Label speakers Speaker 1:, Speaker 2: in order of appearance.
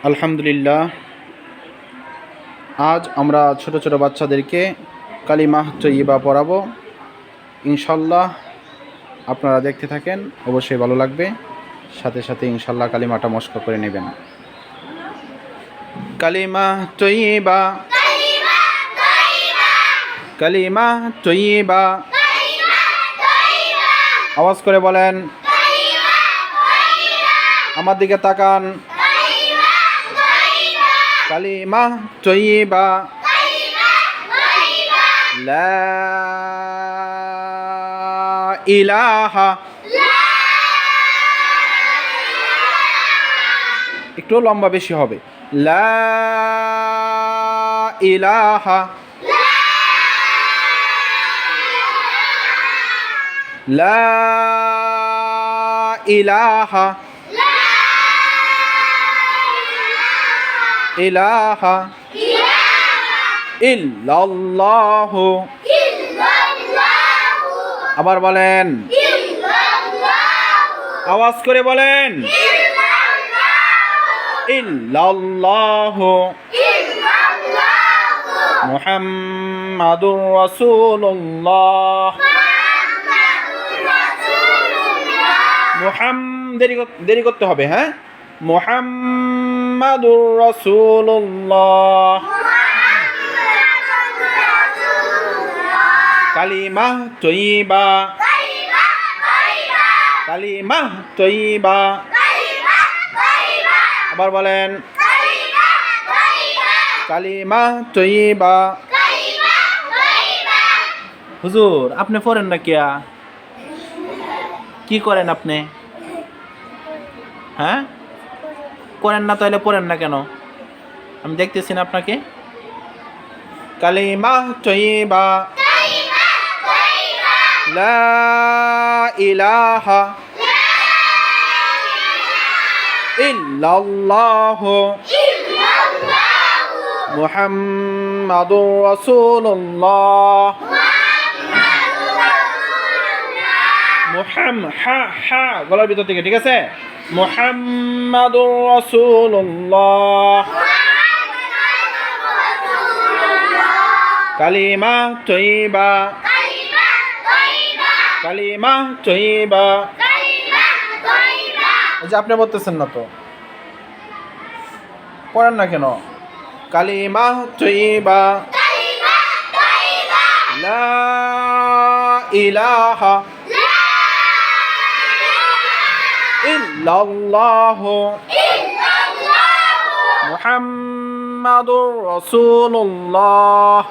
Speaker 1: আলহামদুলিল্লাহ, আজ আমরা ছোট ছোট বাচ্চাদেরকে কালিমা তৈয়বা পড়াবো। ইনশাল্লাহ আপনারা দেখতে থাকেন, অবশ্যই ভালো লাগবে। সাথে সাথে ইনশাল্লাহ কালিমাটা মস্ক করে নেবেন। কালিমা তৈয়বা, কালিমা তৈয়বা, আওয়াজ করে বলেন। আমার দিকে তাকান। কালিমা তৈয়বা, লা ইলাহা, একটু লম্বা বেশি হবে। লা ইলাহা, লা ইলাহা, ইলাহা ইল্লাল্লাহু, আবার বলেন, আওয়াজ করে বলেন। ইল্লাল্লাহু মুহাম্মাদুর রাসূলুল্লাহ। দেরি করতে হবে, হ্যাঁ। মুহাম্মাদুর রাসূলুল্লাহ। কালিমা তৈয়বা, কালিমা তৈয়বা, আবার বলেন। কালিমা তৈয়বা। হুজুর, আপনি পড়েন না কিয়া? কি করেন আপনি? হ্যাঁ, করেন না তাহলে পড়েন না কেন? আমি দেখতেছি না আপনাকে। কালিমা তৈয়বা, লা ইলাহা ইল্লাল্লাহু মুহাম্মাদুর রাসূলুল্লাহ। হা গলার ভিতর থেকে, ঠিক আছে? মুহাম্মাদুর রাসূলুল্লাহ। কালিমা তৈয়বা, কালিমা তৈয়বা। এই যে আপনি বলতেছেন না তো, পড়েন না কেন? কালিমা তৈয়বা, লা ইলাহা ইল্লাল্লাহু মুহাম্মাদুর রাসূলুল্লাহ।